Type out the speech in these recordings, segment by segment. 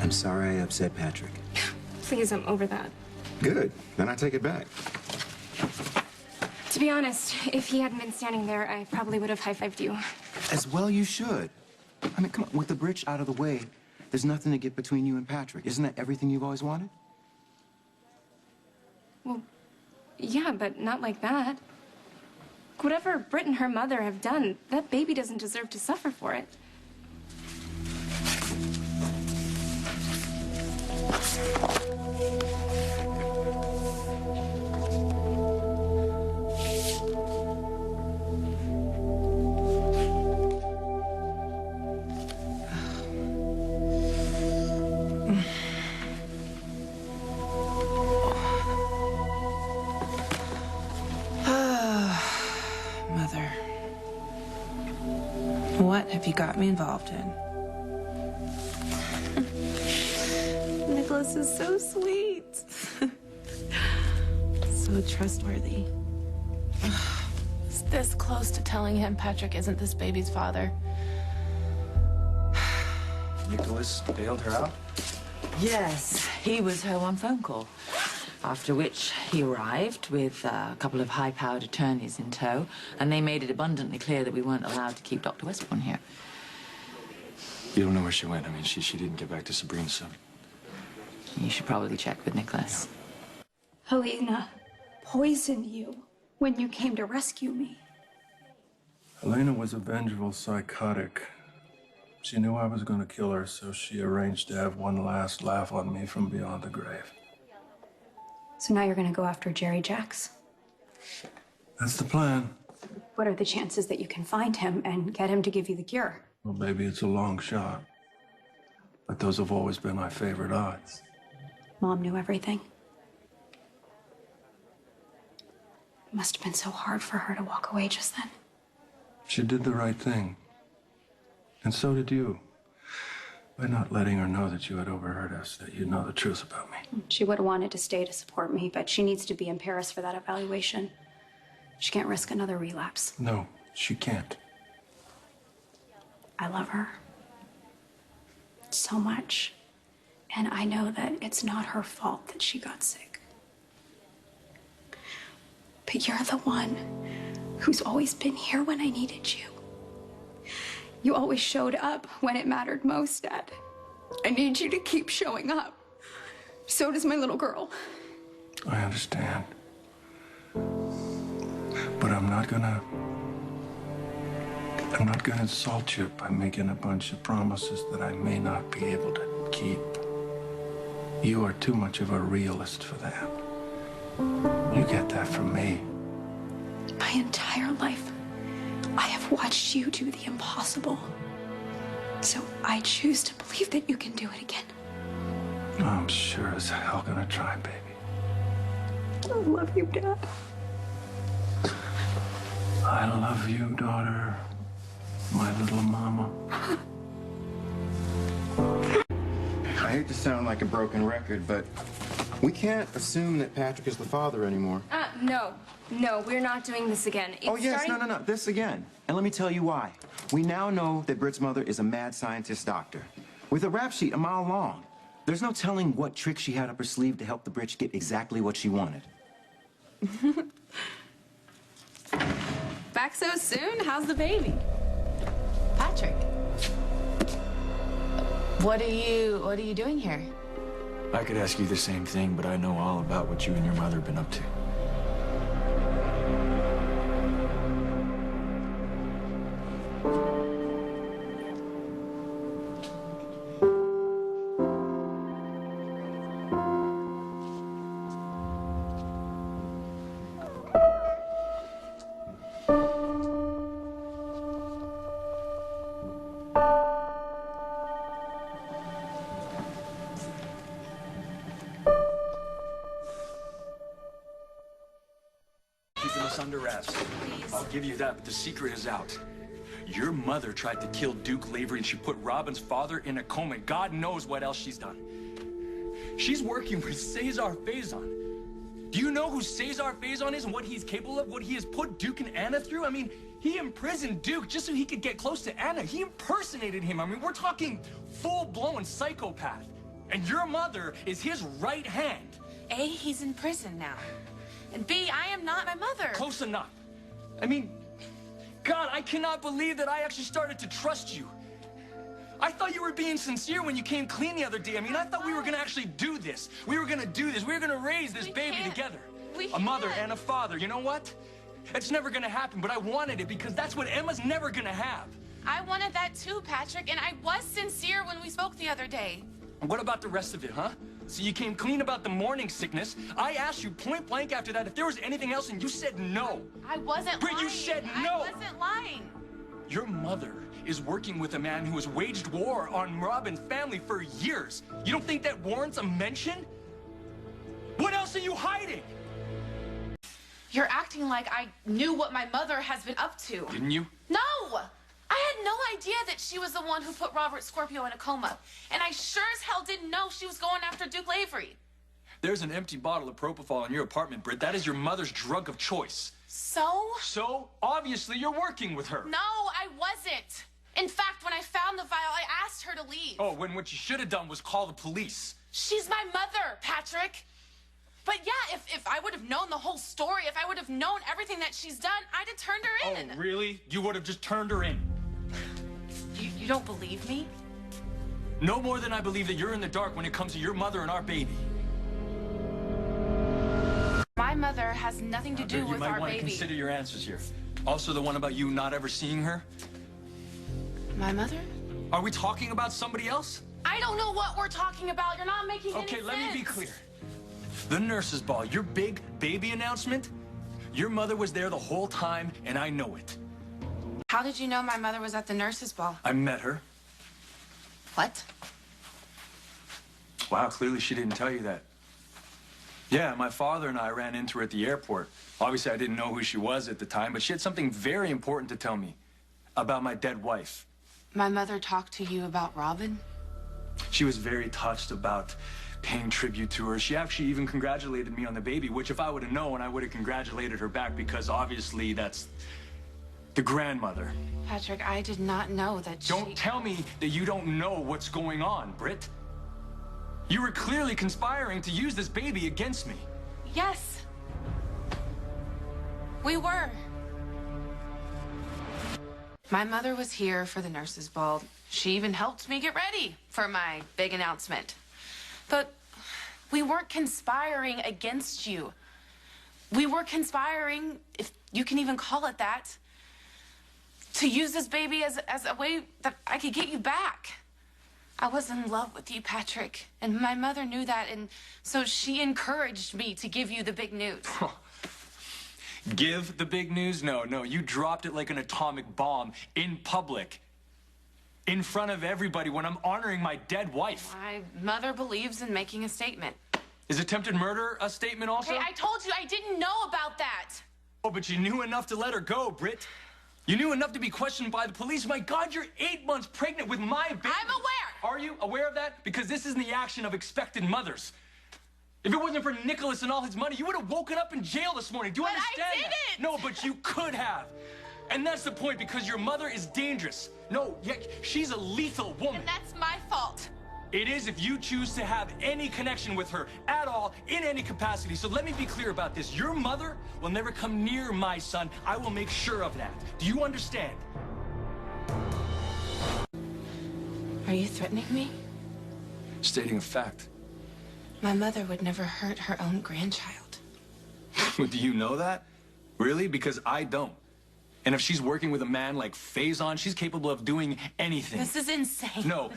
I'm sorry I upset Patrick. Please, I'm over that. Good. Then I take it back. To be honest, if he hadn't been standing there, I probably would have high-fived you. As well you should. I mean, come on, with the bridge out of the way, there's nothing to get between you and Patrick. Isn't that everything you've always wanted? Well, yeah, but not like that. Whatever Britt and her mother have done, that baby doesn't deserve to suffer for it. Mother, what have you got me involved in? Nicholas is so sweet. So trustworthy. It's this close to telling him Patrick isn't this baby's father. Nicholas bailed her out? Yes, he was her one phone call. After which he arrived with a couple of high-powered attorneys in tow, and they made it abundantly clear that we weren't allowed to keep Dr. Westbourne here. You don't know where she went. I mean, she didn't get back to Sabrina, so... You should probably check with Nicholas. Helena poisoned you when you came to rescue me. Helena was a vengeful psychotic. She knew I was going to kill her, so she arranged to have one last laugh on me from beyond the grave. So now you're going to go after Jerry Jacks. That's the plan. What are the chances that you can find him and get him to give you the cure? Well, baby, it's a long shot. But those have always been my favorite odds. Mom knew everything. It must have been so hard for her to walk away just then. She did the right thing. And so did you. By not letting her know that you had overheard us, that you know the truth about me. She would have wanted to stay to support me, but she needs to be in Paris for that evaluation. She can't risk another relapse. No, she can't. I love her so much. And I know that it's not her fault that she got sick. But you're the one who's always been here when I needed you. You always showed up when it mattered most, Dad. I need you to keep showing up. So does my little girl. I understand. But I'm not gonna insult you by making a bunch of promises that I may not be able to keep. You are too much of a realist for that. You get that from me. My entire life, I have watched you do the impossible. So I choose to believe that you can do it again. I'm sure as hell gonna try, baby. I love you, Dad. I love you, daughter. My little mama. I hate to sound like a broken record, but we can't assume that Patrick is the father anymore. No, we're not doing this again. Oh, yes, no, this again. And let me tell you why. We now know that Britt's mother is a mad scientist doctor with a rap sheet a mile long. There's no telling what trick she had up her sleeve to help the Britch get exactly what she wanted. Back so soon? How's the baby? Patrick. What are you doing here? I could ask you the same thing, but I know all about what you and your mother have been up to. Keeping us under arrest. Please. I'll give you that, but the secret is out. Your mother tried to kill Duke Lavery, and she put Robin's father in a coma. God knows what else she's done. She's working with Cesar Faison. Do you know who Cesar Faison is and what he's capable of? What he has put Duke and Anna through? I mean, he imprisoned Duke just so he could get close to Anna. He impersonated him. I mean, we're talking full-blown psychopath. And your mother is his right hand. A, he's in prison now. And B, I am not my mother. Close enough. I mean, God, I cannot believe that I actually started to trust you. I thought you were being sincere when you came clean the other day. I mean, I thought we were gonna actually do this. We were gonna do this. We were gonna raise this baby together. A mother and a father. You know what? It's never gonna happen, but I wanted it because that's what Emma's never gonna have. I wanted that too, Patrick, and I was sincere when we spoke the other day. What about the rest of it, huh? So you came clean about the morning sickness. I asked you point blank after that if there was anything else, and you said no. I wasn't Britt, lying. you said no. I wasn't lying. Your mother is working with a man who has waged war on Robin's family for years. You don't think that warrants a mention? What else are you hiding? You're acting like I knew what my mother has been up to. Didn't you? No! I had no idea that she was the one who put Robert Scorpio in a coma. And I sure as hell didn't know she was going after Duke Lavery. There's an empty bottle of propofol in your apartment, Britt. That is your mother's drug of choice. So? So, obviously, you're working with her. No, I wasn't. In fact, when I found the vial, I asked her to leave. Oh, when what you should have done was call the police. She's my mother, Patrick. But yeah, if I would have known the whole story, if I would have known everything that she's done, I'd have turned her in. Oh, really? You would have just turned her in? You don't believe me? No more than I believe that you're in the dark when it comes to your mother and our baby. My mother has nothing to do with our You might want to baby. consider your answers here. Also, the one about you not ever seeing her. My mother? Are we talking about somebody else? I don't know what we're talking about. You're not making any sense. Okay, let me be clear. The nurse's ball, your big baby announcement, your mother was there the whole time, and I know it. How did you know my mother was at the nurse's ball? I met her. What? Wow, clearly she didn't tell you that. Yeah, my father and I ran into her at the airport. Obviously, I didn't know who she was at the time, but she had something very important to tell me about my dead wife. My mother talked to you about Robin? She was very touched about paying tribute to her. She actually even congratulated me on the baby, which if I would have known, I would have congratulated her back because obviously that's the grandmother. Patrick, I did not know that she... Don't tell me that you don't know what's going on, Britt. You were clearly conspiring to use this baby against me. Yes. We were. My mother was here for the nurse's ball. She even helped me get ready for my big announcement. But we weren't conspiring against you. We were conspiring, if you can even call it that, to use this baby as a way that I could get you back. I was in love with you, Patrick, and my mother knew that, and so she encouraged me to give you the big news. Give the big news? No, you dropped it like an atomic bomb in public. In front of everybody when I'm honoring my dead wife. My mother believes in making a statement. Is attempted murder a statement also? Hey, I told you I didn't know about that. Oh, but you knew enough to let her go, Britt. You knew enough to be questioned by the police. My God, you're 8 months pregnant with my baby. I'm aware. Are you aware of that? Because this isn't the action of expected mothers. If it wasn't for Nicholas and all his money, you would have woken up in jail this morning. Do you understand I didn't. that? No, but you could have. And that's the point, because your mother is dangerous. No, yeah, she's a lethal woman. And that's my fault. It is if you choose to have any connection with her at all, in any capacity. So let me be clear about this. Your mother will never come near my son. I will make sure of that. Do you understand? Are you threatening me? Stating a fact. My mother would never hurt her own grandchild. Do you know that? Really? Because I don't. And if she's working with a man like Faison, she's capable of doing anything. This is insane. No,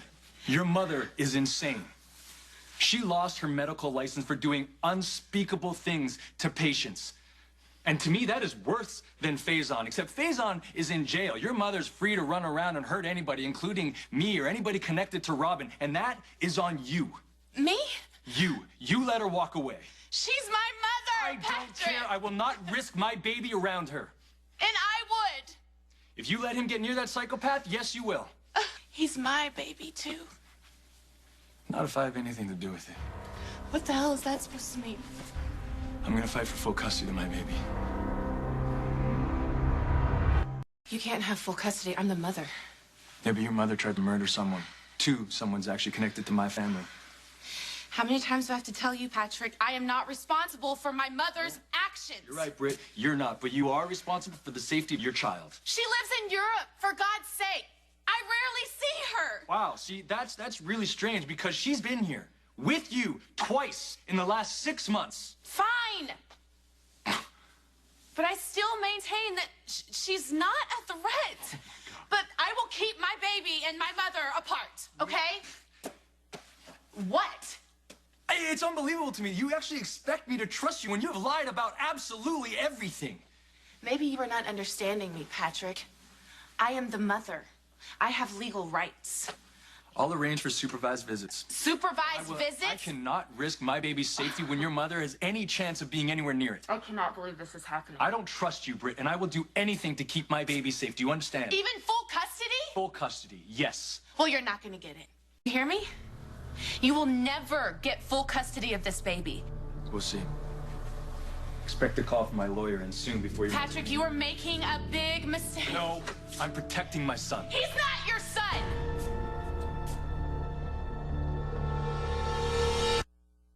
your mother is insane. She lost her medical license for doing unspeakable things to patients. And to me, that is worse than Faison, except Faison is in jail. Your mother's free to run around and hurt anybody, including me or anybody connected to Robin, and that is on you. Me? You let her walk away. She's my mother, I don't care. I will not risk my baby around her. And I would. If you let him get near that psychopath, yes, you will. He's my baby, too. Not if I have anything to do with it. What the hell is that supposed to mean? I'm gonna fight for full custody of my baby. You can't have full custody. I'm the mother. Yeah, but your mother tried to murder someone. Someone's actually connected to my family. How many times do I have to tell you, Patrick? I am not responsible for my mother's actions. You're right, Britt. You're not, but you are responsible for the safety of your child. She lives in Europe, for God's sake. I rarely see her. Wow, see, that's really strange because she's been here with you twice in the last 6 months. Fine. But I still maintain that she's not a threat. But I will keep my baby and my mother apart, okay? What? It's unbelievable to me. You actually expect me to trust you when you have lied about absolutely everything. Maybe you are not understanding me, Patrick. I am the mother. I have legal rights. I'll arrange for supervised visits. Supervised visits? I cannot risk my baby's safety when your mother has any chance of being anywhere near it. I cannot believe this is happening. I don't trust you, Britt, and I will do anything to keep my baby safe. Do you understand? Even full custody? Full custody, yes. Well, you're not going to get it. You hear me? You will never get full custody of this baby. We'll see. Expect a call from my lawyer and soon before you... Patrick, you are making a big mistake. No, I'm protecting my son. He's not